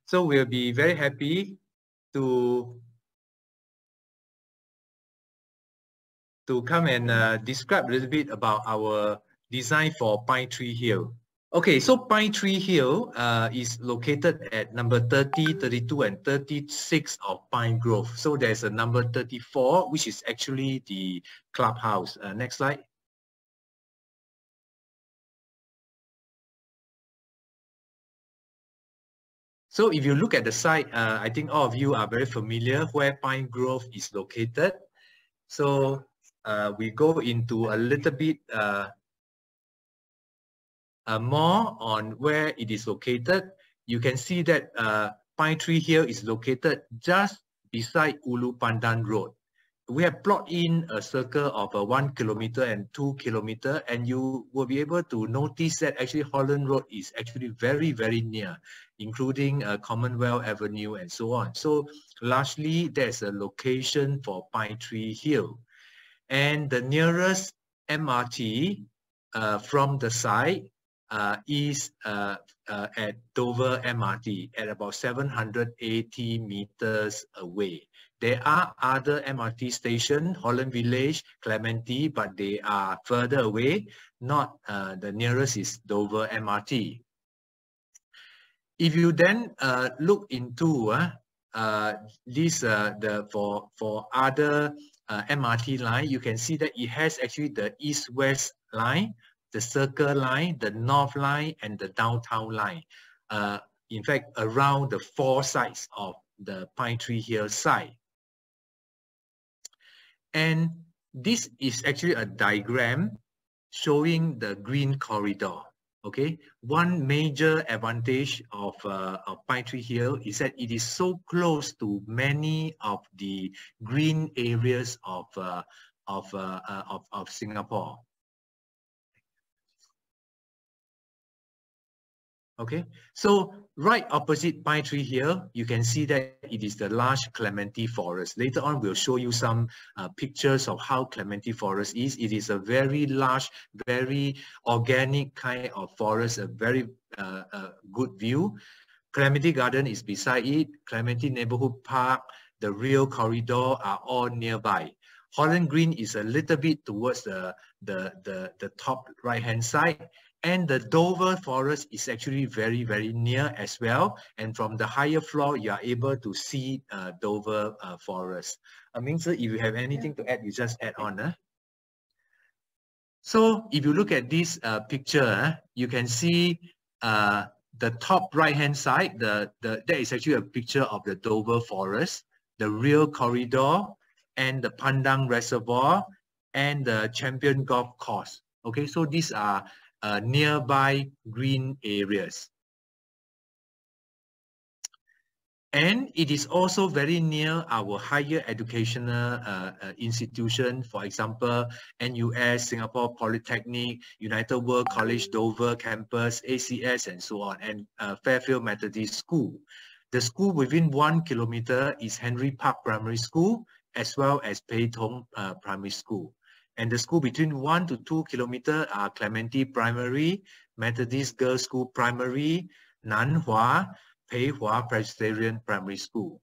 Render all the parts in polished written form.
So we'll be very happy to come and describe a little bit about our design for Pinetree Hill. Okay, so Pinetree Hill is located at number 30, 32, and 36 of Pine Grove. So there's a number 34, which is actually the clubhouse. Next slide. So if you look at the site, I think all of you are very familiar where Pine Grove is located. So we go into a little bit more on where it is located. You can see that Pinetree Hill is located just beside Ulu Pandan Road. We have plotted in a circle of 1 kilometer and 2 kilometer, and you will be able to notice that actually Holland Road is actually very, very near, including Commonwealth Avenue and so on. So largely there's a location for Pinetree Hill. And the nearest MRT from the site is at 𝗣𝗶𝗲𝗶𝗶𝗛𝗵 MRT at about 780 meters away. There are other MRT stations, Holland Village, Clementi, but they are further away. Not the nearest is 𝗣𝗶𝗶𝗶𝗛 MRT. If you then look into this for other MRT line, you can see that it has actually the east-west line, the circle line, the north line, and the downtown line. In fact, around the 4 sides of the Pinetree Hill site. And this is actually a diagram showing the green corridor. Okay, one major advantage of Pinetree Hill is that it is so close to many of the green areas of Singapore. Okay, so right opposite Pinetree Hill, you can see that it is the large Clementi forest. Later on, we'll show you some pictures of how Clementi forest is. It is a very large, very organic kind of forest, a very good view. Clementi Garden is beside it. Clementi Neighborhood Park, the Rail Corridor are all nearby. Holland Green is a little bit towards the top right-hand side. And the 𝗣𝗶𝗶𝗶𝗶 forest is actually very, very near as well. And from the higher floor, you are able to see 𝗣𝗶𝗶𝗶𝗃 forest. Ming-Tze, if you have anything to add, you just add on. So if you look at this picture, you can see the top right-hand side, that is actually a picture of the 𝗣𝗶𝗶𝗶𝗃 forest, the Rail Corridor, and the Pandang Reservoir, and the Champion Golf Course. Okay, so these are nearby green areas. And it is also very near our higher educational institution, for example, NUS, Singapore Polytechnic, United World College Dover campus, ACS, and so on, and Fairfield Methodist School. The school within 1 kilometer is Henry Park Primary School, as well as Pei Tong Primary School. And the school between 1 to 2 kilometers are Clementi Primary, Methodist Girls School Primary, Nanhua, Pei Hua Presbyterian Primary School.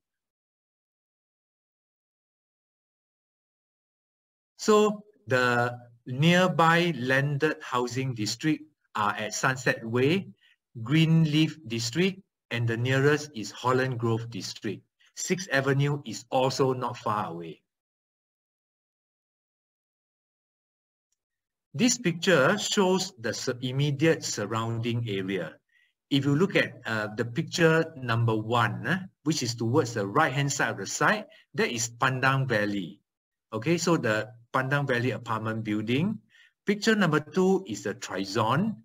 So the nearby landed housing district are at Sunset Way, Greenleaf District, and the nearest is Holland Grove District. 6th Avenue is also not far away. This picture shows the immediate surrounding area. If you look at the picture number 1, which is towards the right-hand side of the site, that is Pandang Valley. Okay, so the Pandang Valley apartment building. Picture number 2 is the Trizon.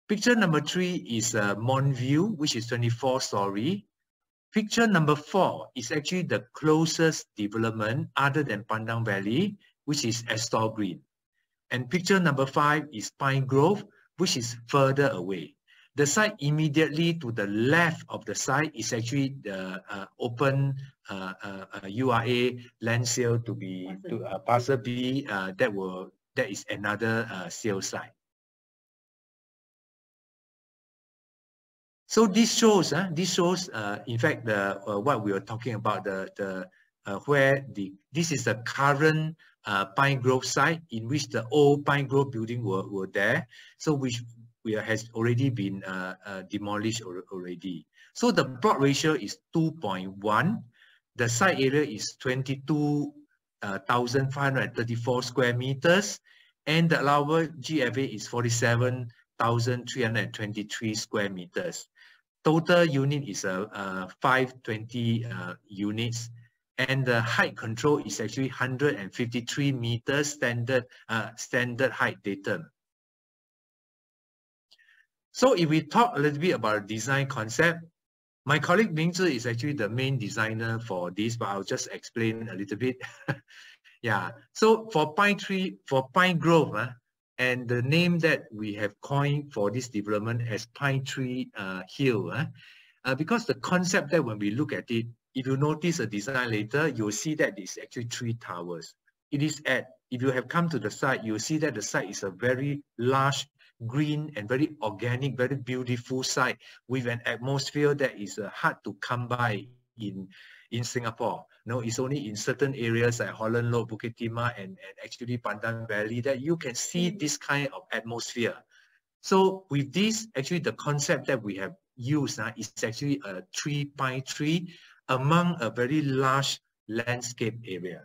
Picture number 3 is Montview, which is 24-story. Picture number 4 is actually the closest development other than Pandang Valley, which is Astor Green. And picture number 5 is Pine Grove, which is further away. The site immediately to the left of the site is actually the open URA land sale to be Parcel B. That is another sale site. So this shows, in fact, what we were talking about, this is the current Pine Grove site in which the old Pine Grove building were there. So which has already been demolished already. So the plot ratio is 2.1. The site area is 22,534 square meters, and the allowable GFA is 47,323 square meters. Total unit is 520 units, and the height control is actually 153 meters standard height datum. So if we talk a little bit about the design concept, my colleague Ming Zhi is actually the main designer for this, but I'll just explain a little bit. Yeah, so for Pine Grove, and the name that we have coined for this development as Pinetree Hill, because the concept that when we look at it, if you notice a design later, you'll see that it's actually 3 towers. It is if you have come to the site, you'll see that the site is a very large, green and very organic, very beautiful site with an atmosphere that is hard to come by in Singapore. No, it's only in certain areas like Holland Road, Bukit Timah, and actually Pandan Valley that you can see this kind of atmosphere. So with this, actually the concept that we have used is actually a pine tree among a very large landscape area.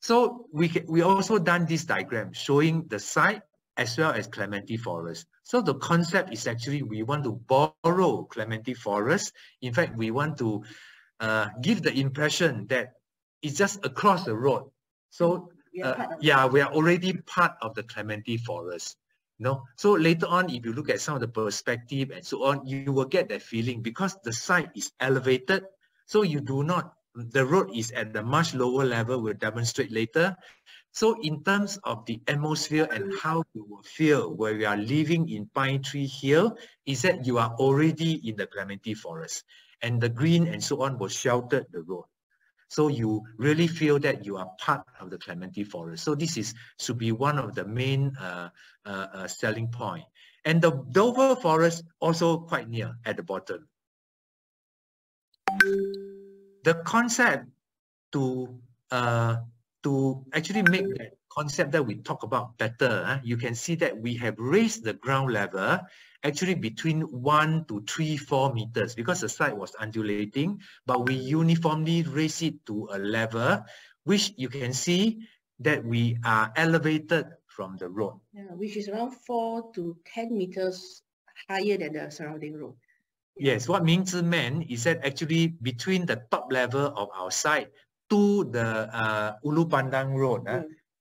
So we also done this diagram showing the site as well as Clementi Forest. So the concept is actually we want to borrow Clementi Forest. In fact, we want to give the impression that it's just across the road. So yeah, we are already part of the Clementi Forest. No, so later on, if you look at some of the perspective and so on, you will get that feeling because the site is elevated. So you do not. The road is at a much lower level, we'll demonstrate later. So in terms of the atmosphere and how you will feel where we are living in Pinetree Hill, is that you are already in the Clementi Forest and the green and so on will shelter the road. So you really feel that you are part of the Clementi Forest. So this should be one of the main selling point. And the Dover Forest also quite near at the bottom. The concept to actually make that concept that we talk about better, you can see that we have raised the ground level actually between 1 to 3-4 meters because the site was undulating, but we uniformly raise it to a level which you can see that we are elevated from the road. Yeah, which is around 4 to 10 meters higher than the surrounding road. Yes, what Ming Zhi meant is that actually between the top level of our site to the Ulu Pandan Road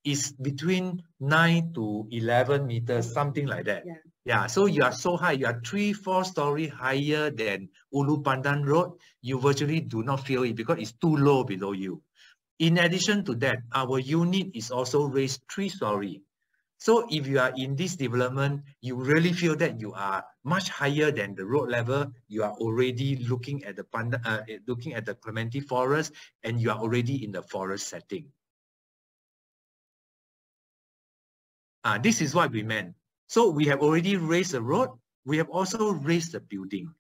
is between 9 to 11 meters, something like that. Yeah, so you are so high, you are 3-4 stories higher than Ulu Pandan Road, you virtually do not feel it because it's too low below you. In addition to that, our unit is also raised 3 stories. So if you are in this development, you really feel that you are much higher than the road level. You are already looking at the Clementi Forest, and you are already in the forest setting. This is what we meant. So we have already raised the road. We have also raised the building.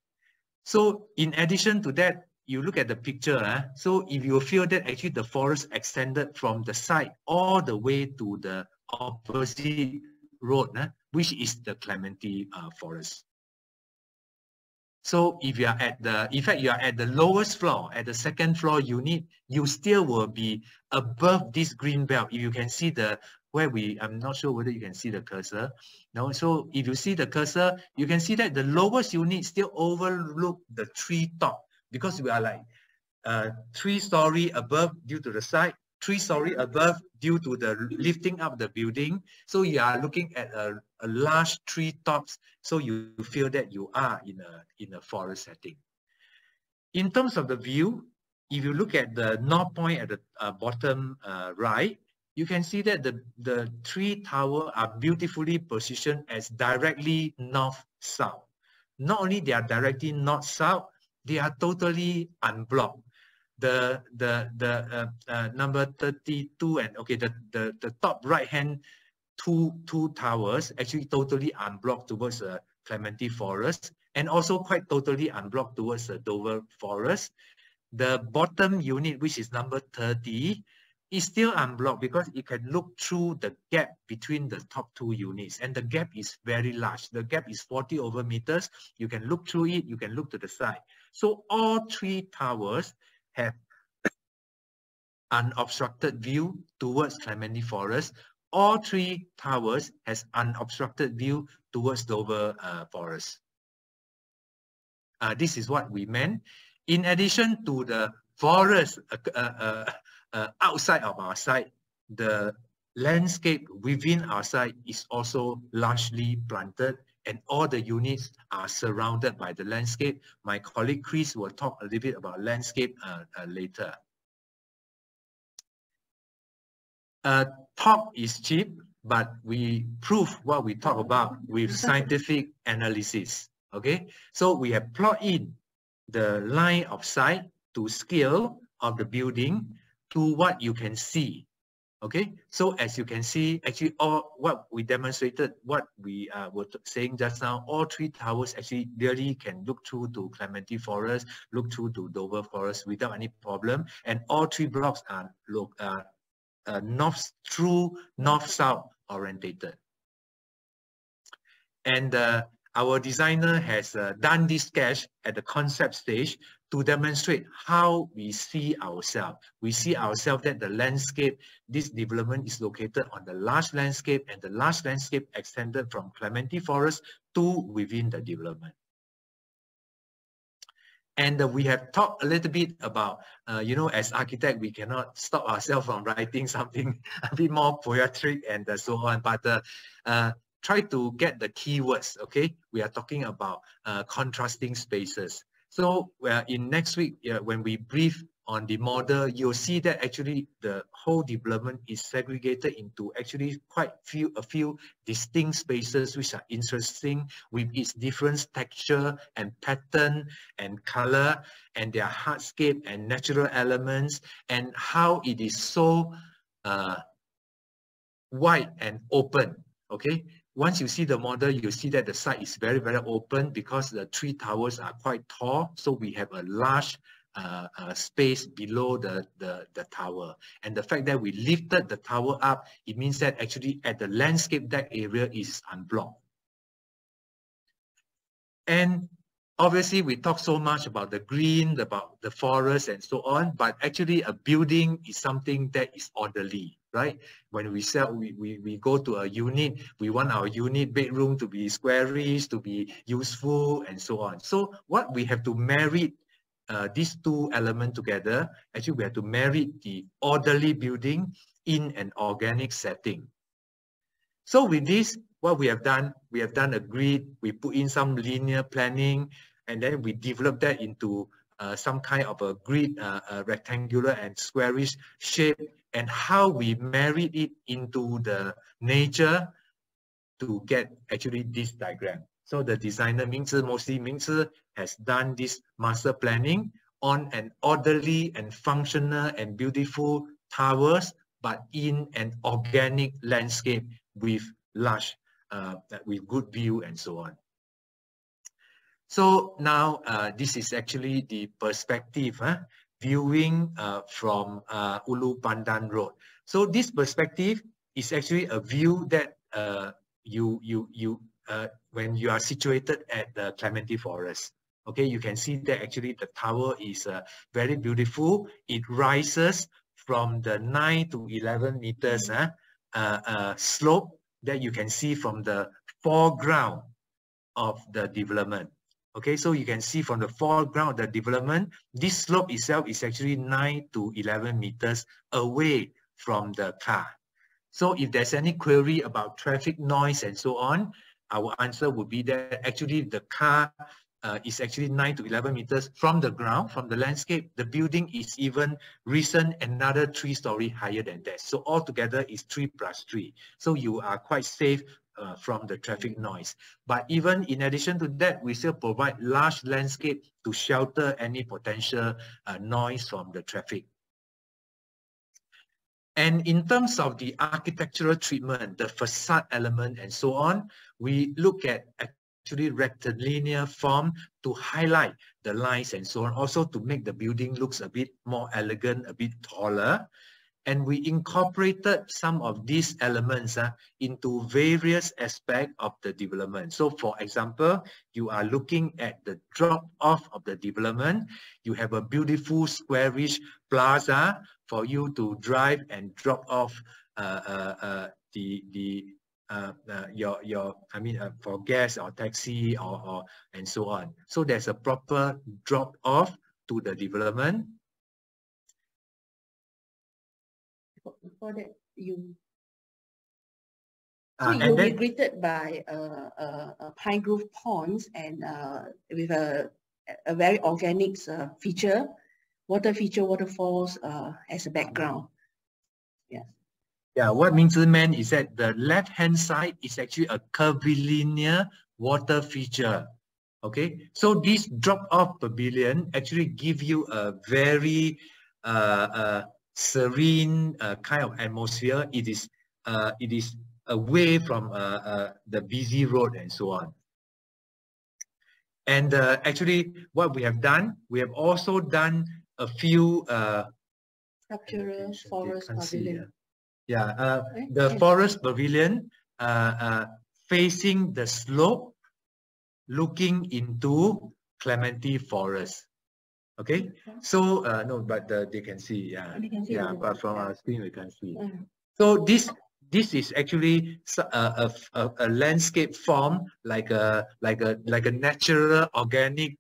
So in addition to that, you look at the picture. So if you feel that actually the forest extended from the side all the way to the opposite road, which is the Clementi Forest. So if you are in fact, you are at the lowest floor, at the 2nd floor unit, you still will be above this green belt. If you can see I'm not sure whether you can see the cursor. No, so if you see the cursor, you can see that the lowest unit still overlook the treetop because we are like 3 stories above due to the side, 3 stories above due to the lifting up the building. So you are looking at a large tree tops, so you feel that you are in a forest setting. In terms of the view, if you look at the north point at the bottom right, you can see that the 3 towers are beautifully positioned as directly north-south. Not only they are directly north-south, they are totally unblocked. The number 32 and okay, the top right hand two towers, actually totally unblocked towards the Clementi forest, and also quite totally unblocked towards the 𝗣𝗶𝗶𝗲𝗛𝗶 forest. The bottom unit, which is number 30, is still unblocked because it can look through the gap between the top two units, and the gap is very large. The gap is 40 over meters. You can look through it, you can look to the side. So all three towers have unobstructed view towards Clementi forest. All three towers has unobstructed view towards 𝗣𝗶𝗶𝗲𝗛 forest. This is what we meant. In addition to the forest outside of our site, the landscape within our site is also largely planted, and all the units are surrounded by the landscape. My colleague Chris will talk a little bit about landscape later. Talk is cheap, but we prove what we talk about with scientific analysis. Okay, so we have plotted in the line of sight to scale of the building to what you can see. Okay, so as you can see, actually all what we demonstrated, what we were saying just now, all three towers actually really can look through to Clementi forest, look through to 𝗣𝗶𝗶𝗲𝗛 forest without any problem, and all three blocks are north-south orientated. And our designer has done this sketch at the concept stage to demonstrate how we see ourselves. We see ourselves that the landscape, this development is located on the large landscape, and the large landscape extended from Clementi forest to within the development. And we have talked a little bit about, you know, as architect, we cannot stop ourselves from writing something a bit more poetic and so on, but try to get the keywords, okay? We are talking about contrasting spaces. So in next week, when we brief on the model, you'll see that actually the whole development is segregated into actually quite a few distinct spaces which are interesting with its different texture and pattern and color and their hardscape and natural elements, and how it is so wide and open. Okay, once you see the model, you see that the site is very, very open because the three towers are quite tall. So we have a large space below the tower. And the fact that we lifted the tower up, it means that actually at the landscape deck area is unblocked. And obviously we talk so much about the green, about the forest and so on, but actually a building is something that is orderly, right? When we go to a unit, we want our unit bedroom to be squarish, to be useful and so on. So what we have to marry these two elements together, actually we have to marry the orderly building in an organic setting. So with this, what we have done a grid, we put in some linear planning, and then we develop that into some kind of a grid, rectangular and squarish shape, and how we marry it into the nature to get actually this diagram. So the designer mostly Ming Zi has done this master planning on an orderly and functional and beautiful towers, but in an organic landscape with large, with good view and so on. So now this is actually the perspective, viewing from Ulu Pandan Road. So this perspective is actually a view that when you are situated at the Clementi forest. Okay, you can see that actually the tower is very beautiful. It rises from the 9 to 11 meters slope that you can see from the foreground of the development. Okay, so you can see from the foreground of the development, this slope itself is actually 9 to 11 meters away from the car. So if there's any query about traffic noise and so on, our answer would be that actually the car is actually 9 to 11 meters from the ground, from the landscape. The building is even risen another 3-story higher than that. So altogether is 3 plus 3. So you are quite safe from the traffic noise. But even in addition to that, we still provide large landscape to shelter any potential noise from the traffic. And in terms of the architectural treatment, the facade element and so on, we look at actually rectilinear form to highlight the lines and so on, also to make the building looks a bit more elegant, a bit taller. And we incorporated some of these elements into various aspects of the development. So for example, you are looking at the drop-off of the development. You have a beautiful squarish plaza for you to drive and drop off for gas or taxi or and so on. So there's a proper drop-off to the development. For that, you'll be greeted by pine grove ponds and with a very organic waterfalls as a background. Yeah. Yeah, what Ming-Zi meant is that the left-hand side is actually a curvilinear water feature. Okay, so this drop-off pavilion actually give you a very serene kind of atmosphere. It is away from the busy road and so on. And actually, what we have done, we have also done a few structural forest pavilion. The forest pavilion facing the slope, looking into Clementi forest. Okay, so no, but they can see, but from our screen we can see. So this is actually a landscape form, like a natural organic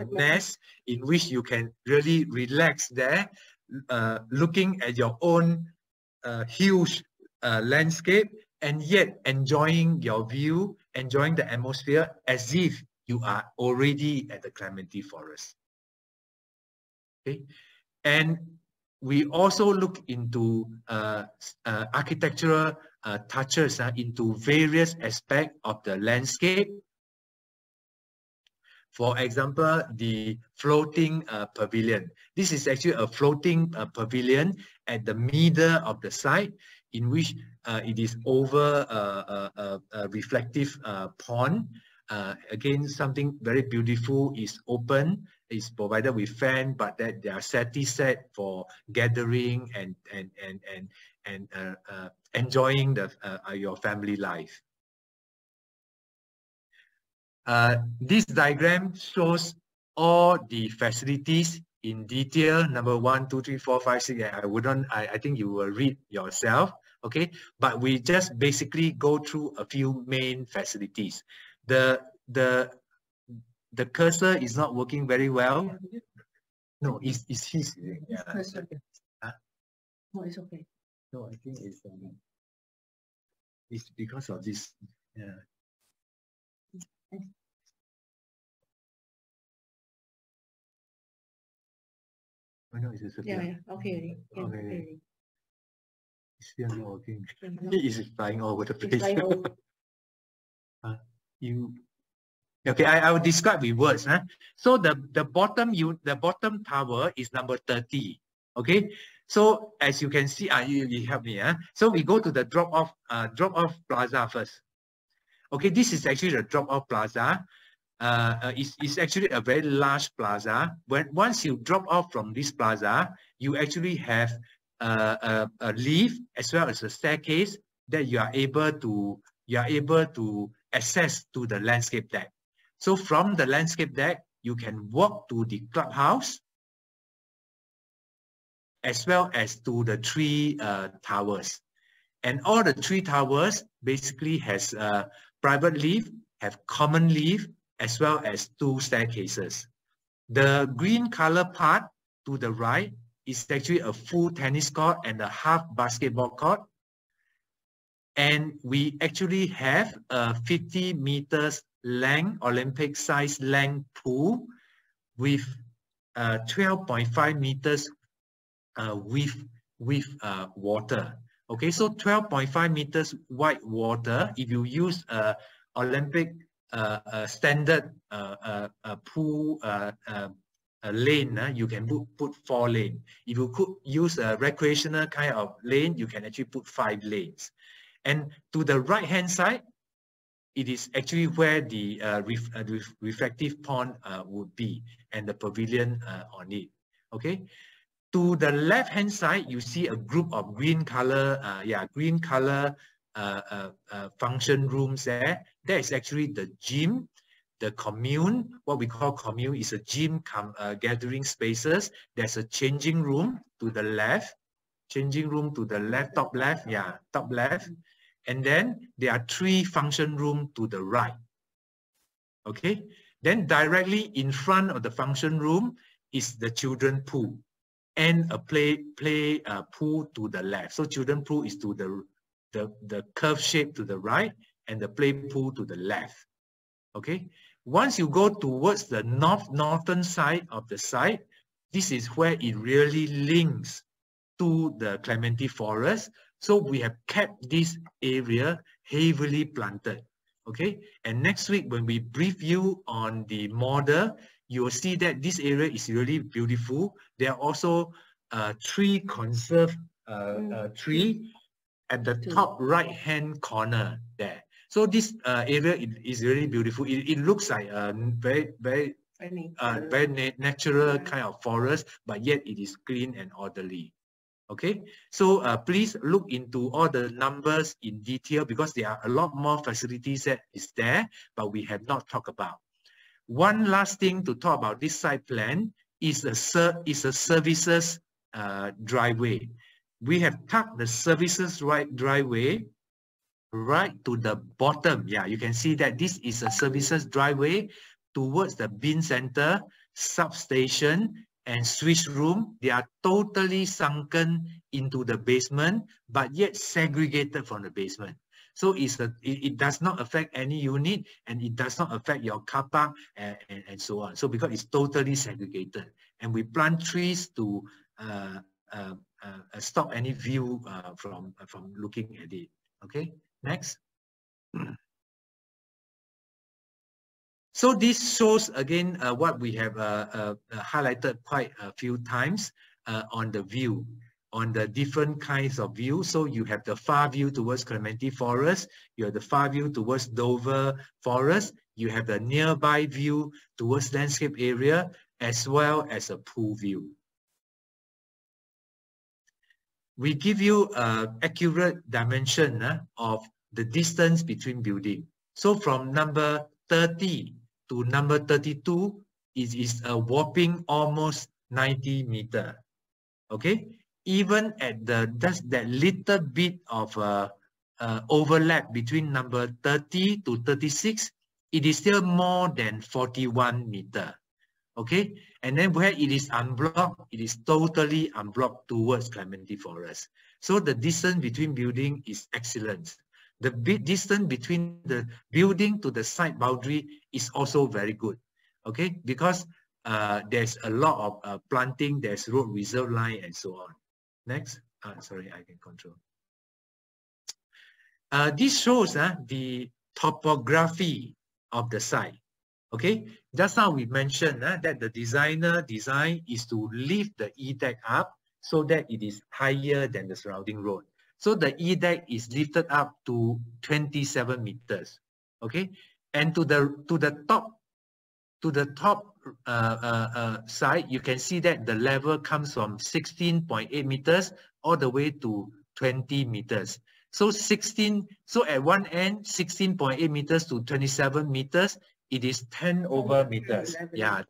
nest in which you can really relax there, looking at your own huge landscape and yet enjoying your view, enjoying the atmosphere as if you are already at the Clementi forest. Okay, and we also look into architectural touches into various aspects of the landscape. For example, the floating pavilion. This is actually a floating pavilion at the middle of the site, in which it is over a reflective pond. Again, something very beautiful is open. Is provided with fan, but that they are set for gathering and enjoying your family life. This diagram shows all the facilities in detail. Number 1, 2, 3, 4, 5, 6. I think you will read yourself. Okay, but we just basically go through a few main facilities. The cursor is not working very well. No, it's his. Yeah. Huh? No, it's okay. No, I think it's because of this. Yeah. Oh, no, it's okay. Okay. It's still not working. It is flying all over the place. Okay, I will describe with words. So the bottom tower is number 30. Okay, so as you can see, you help me. So we go to the drop-off plaza first. Okay, this is actually the drop-off plaza. It's actually a very large plaza. Once you drop off from this plaza, you actually have a lift as well as a staircase that you are able to access to the landscape deck. So from the landscape deck, you can walk to the clubhouse as well as to the 3 towers. And all the 3 towers basically has private lift, have common lift, as well as 2 staircases. The green color part to the right is actually a full tennis court and a half basketball court. And we actually have a 50 meters length, Olympic size length pool with 12.5 meters with water. Okay, so 12.5 meters wide water, if you use Olympic standard pool lane, you can put 4 lanes. If you could use a recreational kind of lane, you can actually put 5 lanes. And to the right hand side, it is actually where the reflective pond would be, and the pavilion on it. Okay. To the left hand side, you see a group of green color, function rooms there. That is actually the gym. The commune, what we call commune, is a gym gathering spaces. There's a changing room to the left, top left, top left. And then there are 3 function rooms to the right. Okay. Then directly in front of the function room is the children pool and a play pool to the left. So children pool is to the curve shape to the right, and the play pool to the left. Okay. Once you go towards the northern side of the site, this is where it really links to the Clementi forest. So we have kept this area heavily planted. Okay. And next week, when we brief you on the model, you will see that this area is really beautiful. There are also 3 conserved trees at the top right-hand corner there. So this area is really beautiful. It looks like a very natural kind of forest, but yet it is clean and orderly. Okay, so please look into all the numbers in detail, because there are a lot more facilities that is there, but we have not talked about. One last thing to talk about this site plan is a services driveway. We have tucked the services driveway right to the bottom. Yeah, you can see that this is a services driveway towards the bin center, substation, and switch room. They are totally sunken into the basement, but yet segregated from the basement. So it does not affect any unit, and it does not affect your car park and so on. So because it's totally segregated, and we plant trees to stop any view from looking at it. Okay, next. So this shows again what we have highlighted quite a few times on the view, on the different kinds of view. So you have the far view towards Clementi Forest, you have the far view towards 𝗣𝗶𝗲𝗶𝗶 Forest, you have the nearby view towards landscape area, as well as a pool view. We give you an accurate dimension of the distance between buildings. So from number 30 to number 32, it is a whopping almost 90 meters. Okay, even at just that little bit of overlap between number 30 to 36, it is still more than 41 meters. Okay, and then where it is unblocked, it is totally unblocked towards Clementi Forest. So the distance between building is excellent. The distance between the building to the site boundary is also very good. Okay, because there's a lot of planting, there's road reserve line and so on. Next, sorry, I can control. This shows the topography of the site. Okay, just now we mentioned that the design is to lift the E-deck up so that it is higher than the surrounding road. So the E-deck is lifted up to 27 meters. Okay, and to the top side, you can see that the level comes from 16.8 meters all the way to 20 meters. So at one end, 16.8 meters to 27 meters, it is 10 over meters.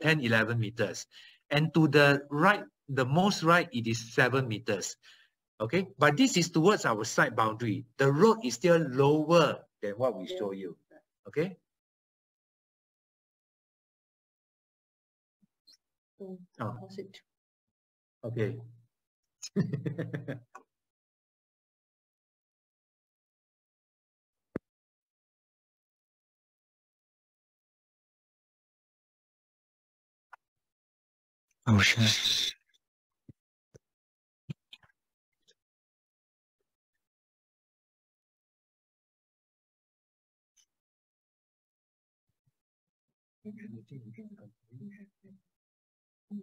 10, 11 meters. And to the right, the most right, it is 7 meters. Okay, but this is towards our site boundary. The road is still lower than what we show you. Okay. Okay. Oh shit. Hi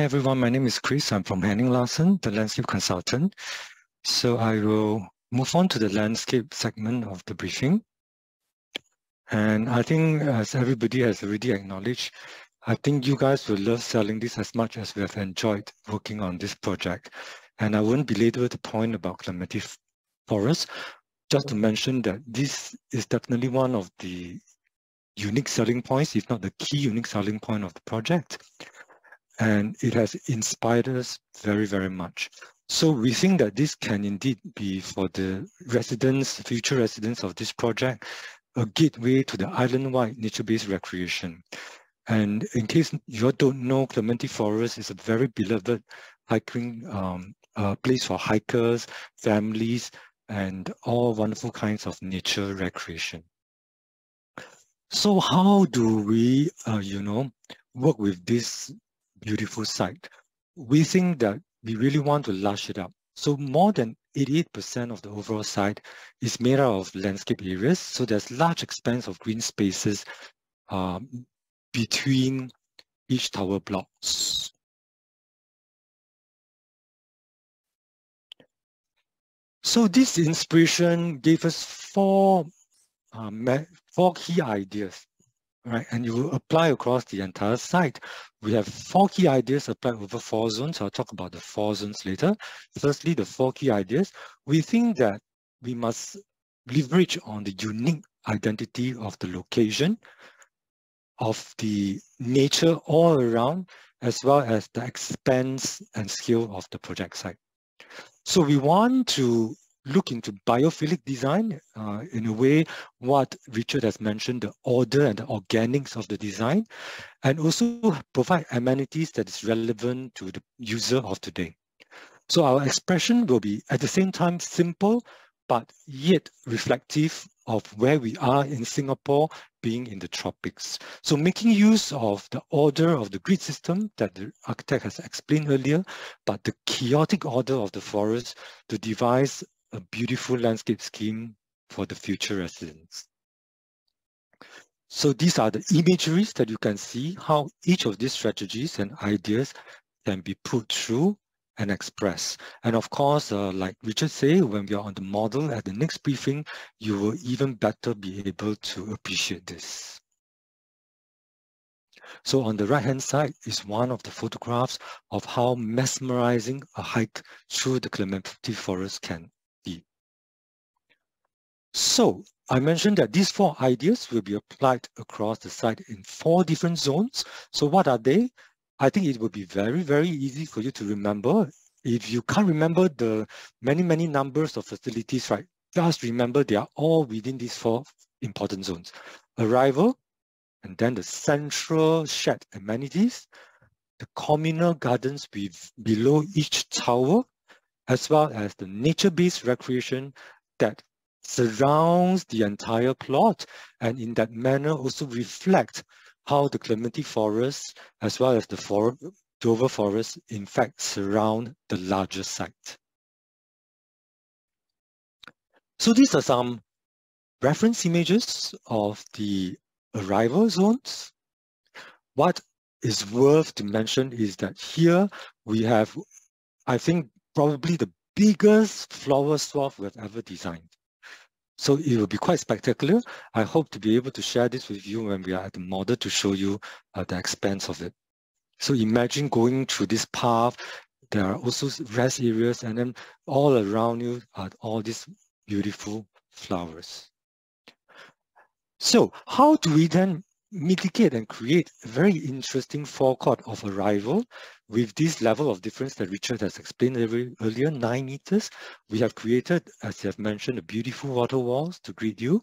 everyone, my name is Chris. I'm from Henning Larsen, the landscape consultant. So I will move on to the landscape segment of the briefing. And I think as everybody has already acknowledged, I think you guys will love selling this as much as we have enjoyed working on this project. And I won't belabor the point about Clementi Forest, just to mention that this is definitely one of the unique selling points, if not the key unique selling point of the project. And it has inspired us very, very much. So we think that this can indeed be for the residents, future residents of this project, a gateway to the island-wide nature-based recreation. And in case you don't know, Clementi Forest is a very beloved hiking place for hikers, families, and all wonderful kinds of nature recreation. So how do we, work with this beautiful site? We think that we really want to lush it up. So more than 88% of the overall site is made out of landscape areas. So there's large expanse of green spaces between each tower blocks. So this inspiration gave us four key ideas. Right, and you will apply across the entire site. We have 4 key ideas applied over 4 zones. I'll talk about the 4 zones later. Firstly, the 4 key ideas. We think that we must leverage on the unique identity of the location, of the nature all around, as well as the expanse and scale of the project site. So we want to look into biophilic design in a way what Richard has mentioned, the order and the organics of the design, and also provide amenities that is relevant to the user of today. So our expression will be at the same time simple, but yet reflective of where we are in Singapore, being in the tropics. So making use of the order of the grid system that the architect has explained earlier, but the chaotic order of the forest to devise a beautiful landscape scheme for the future residents. So these are the imageries that you can see how each of these strategies and ideas can be put through and expressed. And of course, like Richard said, when we are on the model at the next briefing, you will even better be able to appreciate this. So on the right-hand side is one of the photographs of how mesmerizing a hike through the Clementi Forest can be. So I mentioned that these 4 ideas will be applied across the site in 4 different zones. So what are they? I think it will be very, very easy for you to remember. If you can't remember the many, many numbers of facilities, right, just remember they are all within these 4 important zones. Arrival, and then the central shared amenities, the communal gardens below each tower, as well as the nature-based recreation that surrounds the entire plot, and in that manner also reflect how the Clementi Forest, as well as the 𝗣𝗶𝗶𝗲𝗛𝗏 Forest, in fact, surround the larger site. So these are some reference images of the arrival zones. What is worth to mention is that here we have, I think, probably the biggest flower swath we've ever designed. So it will be quite spectacular. I hope to be able to share this with you when we are at the model to show you the expanse of it. So imagine going through this path. There are also rest areas, and then all around you are all these beautiful flowers. So how do we then mitigate and create a very interesting forecourt of arrival with this level of difference that Richard has explained earlier, 9 meters? We have created, as you have mentioned, beautiful water walls to greet you,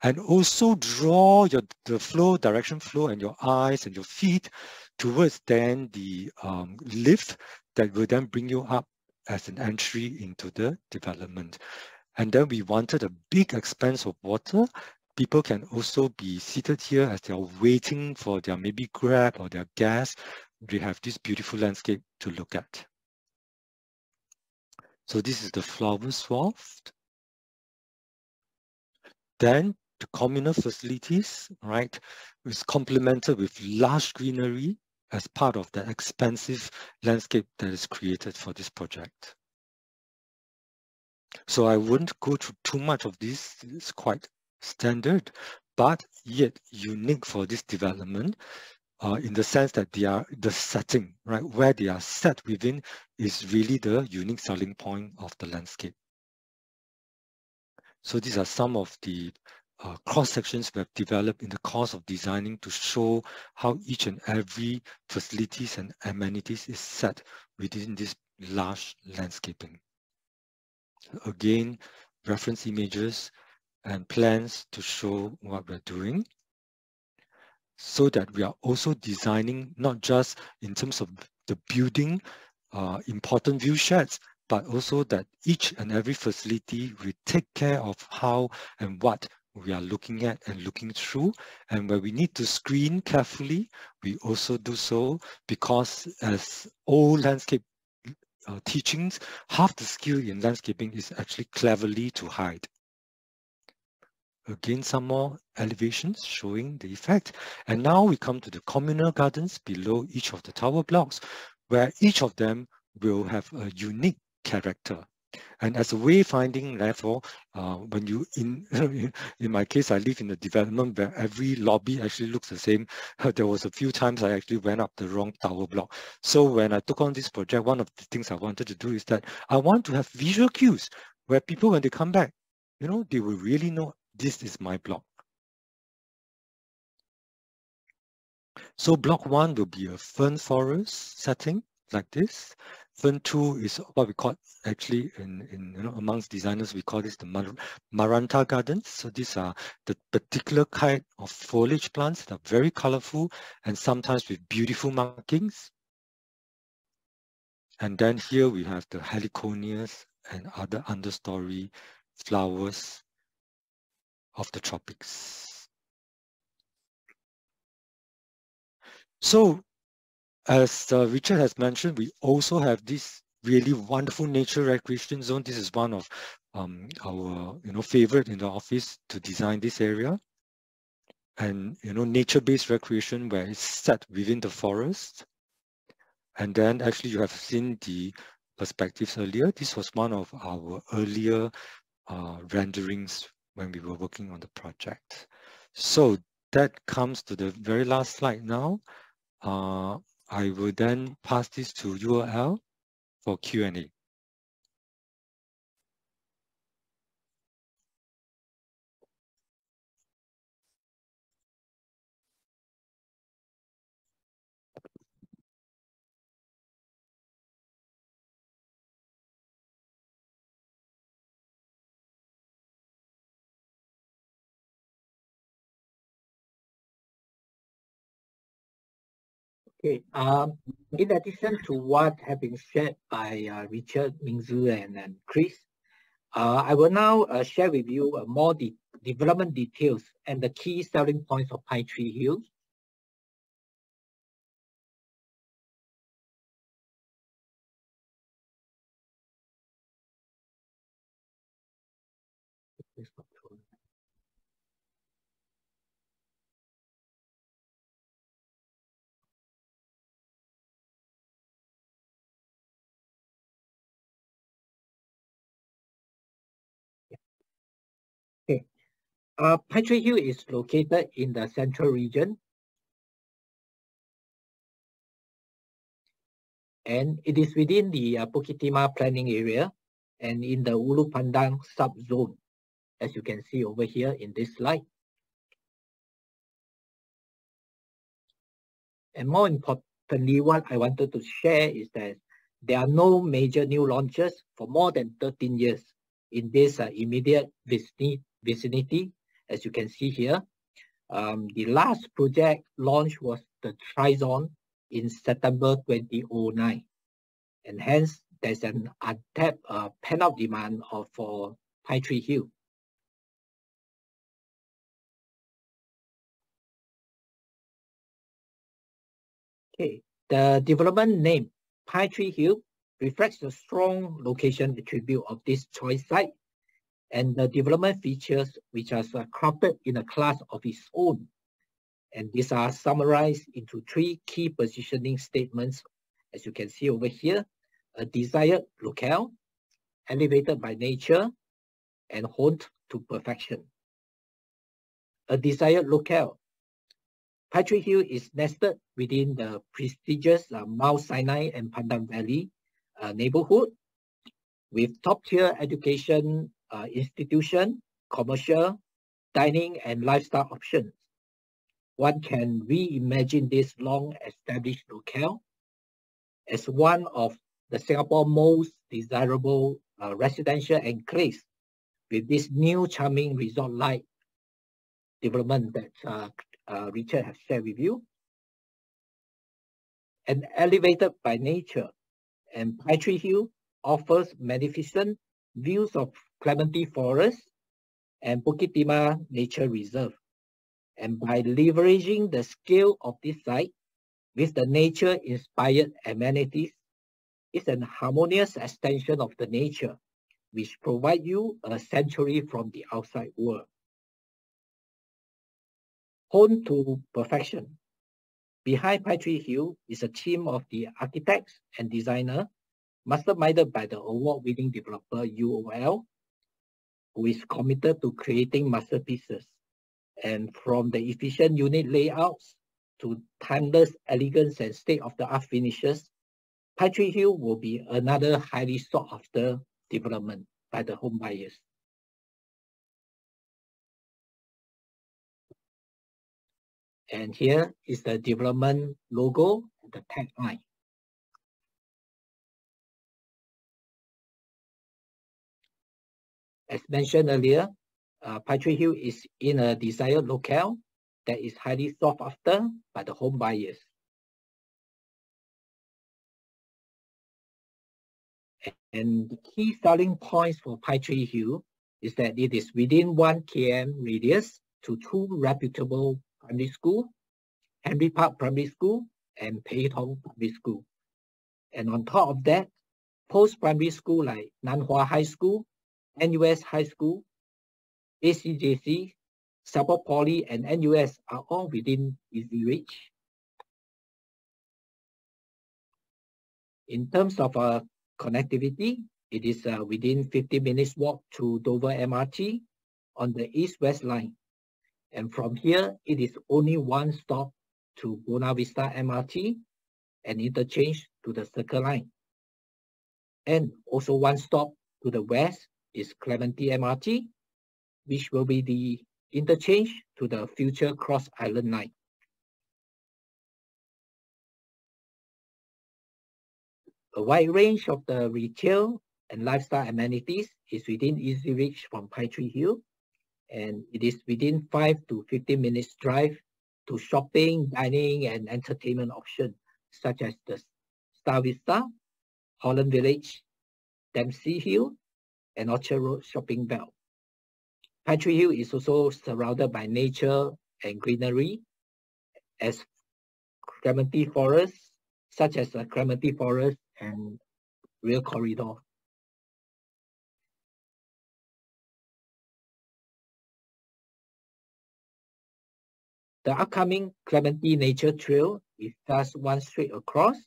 and also draw the flow, direction flow, and your eyes and your feet towards then the lift that will then bring you up as an entry into the development. And then we wanted a big expanse of water. People can also be seated here as they are waiting for their maybe Grab or their gas. We have this beautiful landscape to look at. So this is the flower swath. Then the communal facilities, right, is complemented with lush greenery as part of the expansive landscape that is created for this project. So I wouldn't go through too much of this. It's quite standard, but yet unique for this development in the sense that they are the setting, right, where they are set within is really the unique selling point of the landscape. So these are some of the cross-sections we have developed in the course of designing to show how each and every facilities and amenities is set within this large landscaping. Again, reference images and plans to show what we're doing, so that we are also designing not just in terms of the building important view sheds, but also that each and every facility will take care of how and what we are looking at and looking through. And where we need to screen carefully, we also do so, because as all landscape teachings, half the skill in landscaping is actually cleverly to hide. Again, some more elevations showing the effect. And now we come to the communal gardens below each of the tower blocks, where each of them will have a unique character. And as a wayfinding, therefore, when you, in my case, I live in a development where every lobby actually looks the same. There was a few times I actually went up the wrong tower block. So when I took on this project, one of the things I wanted to do is that I want to have visual cues where people, when they come back, you know, they will really know this is my block. So block 1 will be a fern forest setting like this. Fern 2 is what we call, actually in amongst designers, we call this the Maranta gardens. So these are the particular kind of foliage plants that are very colorful and sometimes with beautiful markings. And then here we have the heliconias and other understory flowers of the tropics. So as Richard has mentioned, we also have this really wonderful nature recreation zone. This is one of our favorite in the office to design this area. And nature-based recreation where it's set within the forest. And then actually you have seen the perspectives earlier. This was one of our earlier renderings when we were working on the project. So that comes to the very last slide now. I will then pass this to URL for Q&A. Okay. In addition to what have been shared by Richard, Mingzu, and Chris, I will now share with you more development details and the key selling points of Pinetree Hill. Okay. Pinetree Hill is located in the central region, and it is within the Bukit Timah planning area and in the Ulu Pandan subzone, as you can see over here in this slide. And more importantly, what I wanted to share is that there are no major new launches for more than 13 years in this immediate vicinity, as you can see here. The last project launch was the Trizon in September 2009. And hence, there's an untapped pent-up demand for Pinetree Hill. Okay, the development name Pinetree Hill reflects the strong location attribute of this choice site and the development features which are crafted in a class of its own. And these are summarized into 3 key positioning statements, as you can see over here: a desired locale, elevated by nature, and honed to perfection. A desired locale. Pinetree Hill is nested within the prestigious Mount Sinai and Pandan Valley neighborhood with top-tier education institution, commercial, dining, and lifestyle options. One can reimagine this long-established locale as one of the Singapore's most desirable residential enclaves with this new charming resort-like development that Richard has shared with you. And elevated by nature, and Pinetree Hill offers magnificent views of Clementi Forest and Bukit Timah Nature Reserve. And by leveraging the scale of this site with the nature-inspired amenities, it's an harmonious extension of the nature, which provide you a sanctuary from the outside world. Honed to perfection. Behind Pinetree Hill is a team of the architects and designers, masterminded by the award-winning developer UOL, who is committed to creating masterpieces. And from the efficient unit layouts to timeless elegance and state-of-the-art finishes, Pinetree Hill will be another highly sought-after development by the home buyers. And here is the development logo and the tagline. As mentioned earlier, Pinetree Hill is in a desired locale that is highly sought after by the home buyers. And the key selling points for Pinetree Hill is that it is within 1 km radius to 2 reputable primary schools, Henry Park Primary School and Pei Tong Primary School. And on top of that, post-primary school like Nanhua High School, NUS High School, ACJC, Singapore Poly, and NUS are all within easy reach. In terms of connectivity, it is within 15 minutes walk to Dover MRT on the East-West line. And from here, it is only 1 stop to Buona Vista MRT and interchange to the Circle Line. And also 1 stop to the west is Clementi MRT, which will be the interchange to the future Cross Island Line. A wide range of the retail and lifestyle amenities is within easy reach from Pinetree Hill, and it is within 5 to 15 minutes drive to shopping, dining, and entertainment options such as the Star Vista, Holland Village, Dempsey Hill, and Orchard Road Shopping Belt. Pinetree Hill is also surrounded by nature and greenery as Clementi Forest, such as Clementi Forest and Rail Corridor. The upcoming Clementi Nature Trail is just 1 straight across.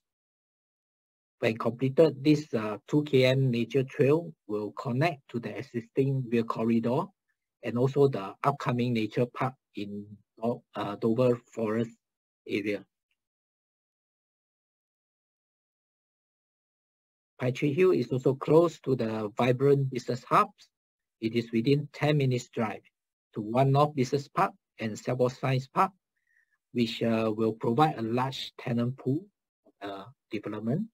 When completed, this 2 km nature trail will connect to the existing rail corridor and also the upcoming nature park in Dover Forest area. Pinetree Hill is also close to the vibrant business hubs. It is within 10 minutes drive to One North Business Park and Singapore Science Park, which will provide a large tenant pool development.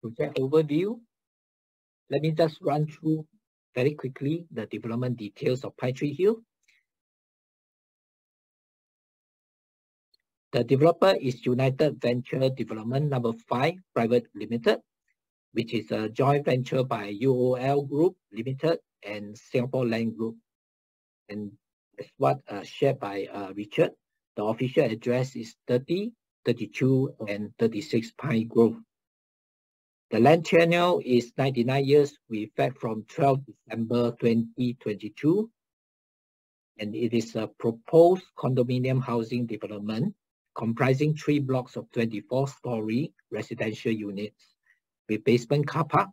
Project overview. Let me just run through very quickly the development details of Pinetree Hill. The developer is United Venture Development No. 5 Private Limited. which is a joint venture by UOL Group Limited and Singapore Land Group. And as what shared by Richard, the official address is 30, 32, and 36 Pine Grove. The land tenure is 99 years with effect from 12 December 2022. And it is a proposed condominium housing development comprising 3 blocks of 24-story residential units with basement car park,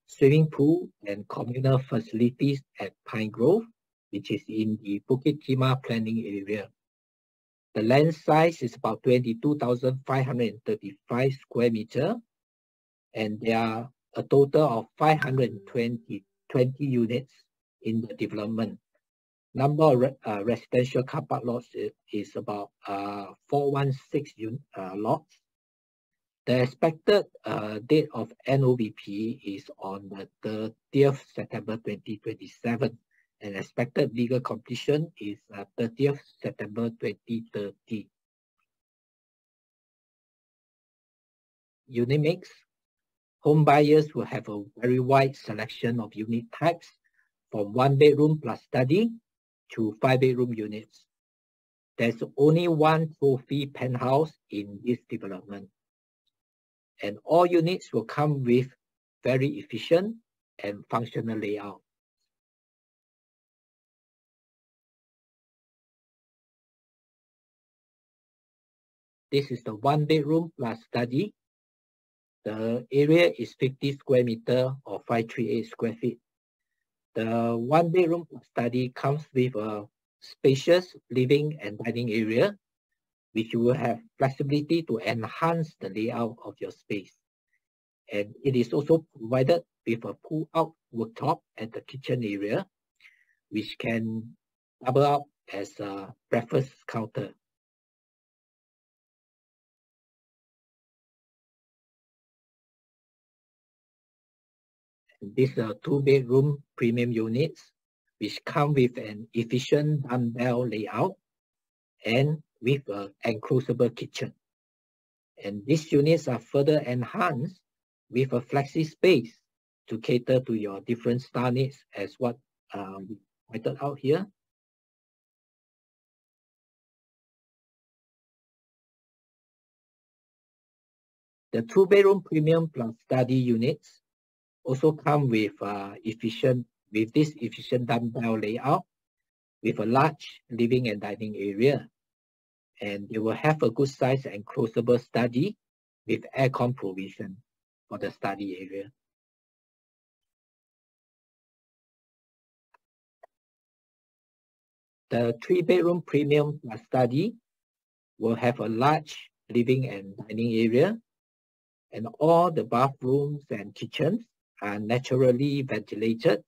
swimming pool, and communal facilities at Pine Grove, which is in the Bukit Timah planning area. The land size is about 22,535 square meters, and there are a total of 520 units in the development. Number of residential car park lots is about 416 lots. The expected date of NOVP is on the 30th September 2027, and expected legal completion is 30th September 2030. Unit mix. Home buyers will have a very wide selection of unit types from 1-bedroom plus study to 5-bedroom units. There's only one trophy penthouse in this development. And all units will come with very efficient and functional layout. This is the 1-bedroom plus study. The area is 50 square meter or 538 square feet. The 1-bedroom plus study comes with a spacious living and dining area, which you will have flexibility to enhance the layout of your space. And it is also provided with a pull-out worktop at the kitchen area, which can double up as a breakfast counter. These are 2-bedroom premium units, which come with an efficient dumbbell layout and with an enclosable kitchen. And these units are further enhanced with a flexi space to cater to your different style needs, as what we pointed out here. The 2-bedroom premium plus study units also come with this efficient dumbbell layout with a large living and dining area. And they will have a good size enclosable study with aircon provision for the study area. The 3-bedroom premium plus study will have a large living and dining area, and all the bathrooms and kitchens are naturally ventilated.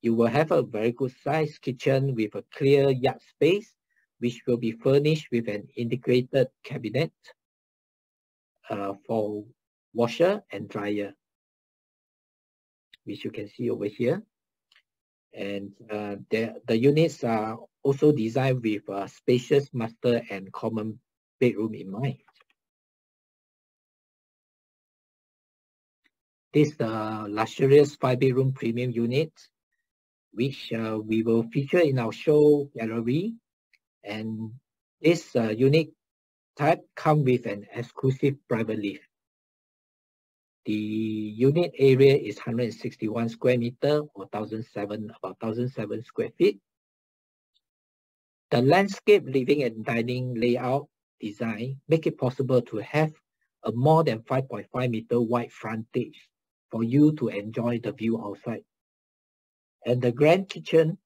You will have a very good sized kitchen with a clear yard space, which will be furnished with an integrated cabinet for washer and dryer, which you can see over here. And the units are also designed with a spacious master and common bedroom in mind. This luxurious 5-bedroom premium unit, which we will feature in our show gallery. And this unit type comes with an exclusive private lift. The unit area is 161 square meter or about 1,007 square feet. The landscape living and dining layout design make it possible to have a more than 5.5 meter wide frontage for you to enjoy the view outside. And the grand kitchen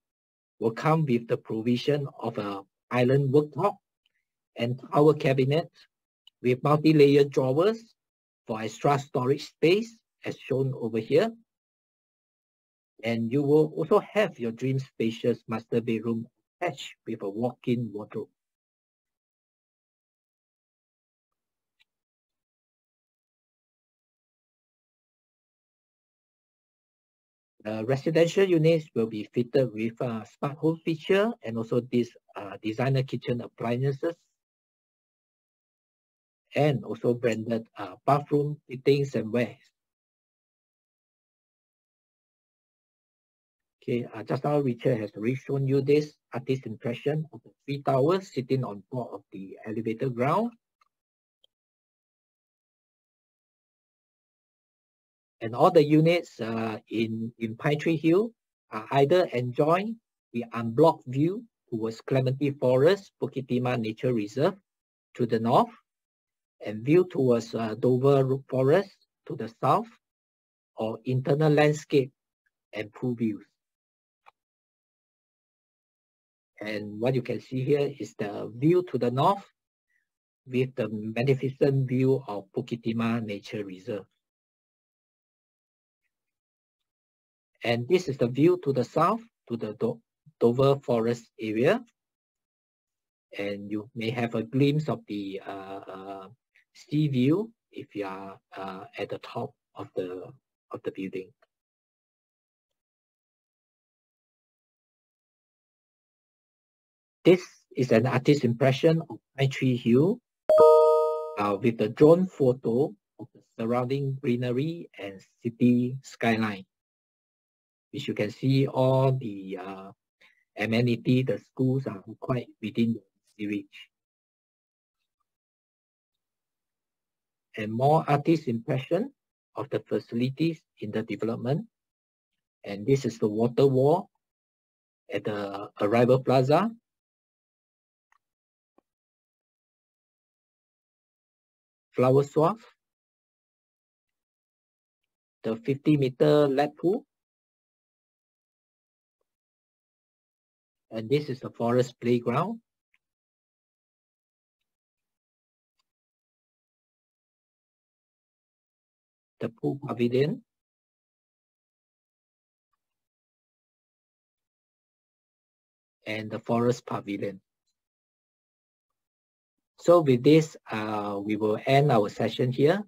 will come with the provision of an island worktop and tower cabinet with multi-layer drawers for extra storage space, as shown over here. And you will also have your dream spacious master bedroom attached with a walk-in wardrobe. Residential units will be fitted with a smart home feature and also this designer kitchen appliances. and also branded bathroom fittings and wares. Okay, just now Richard has already shown you this artist impression of the 3 towers sitting on top of the elevator ground. And all the units in Pinetree Hill are either enjoy the unblocked view towards Clementi Forest, Bukit Timah Nature Reserve to the north, and view towards 𝗣𝗶𝗲𝗲 Forest to the south, or internal landscape and pool views. And what you can see here is the view to the north with the magnificent view of Bukit Timah Nature Reserve. And this is the view to the south, to the 𝗣𝗶𝗲𝗲 Forest area. And you may have a glimpse of the sea view if you are at the top of the building. This is an artist's impression of Pinetree Hill with a drone photo of the surrounding greenery and city skyline, which you can see all the amenity, the schools are quite within the reach. And more artist impression of the facilities in the development. And this is the water wall at the Arrival Plaza. Flower swath, the 50-meter lap pool, and this is the forest playground. The pool pavilion, and the forest pavilion. So with this, we will end our session here.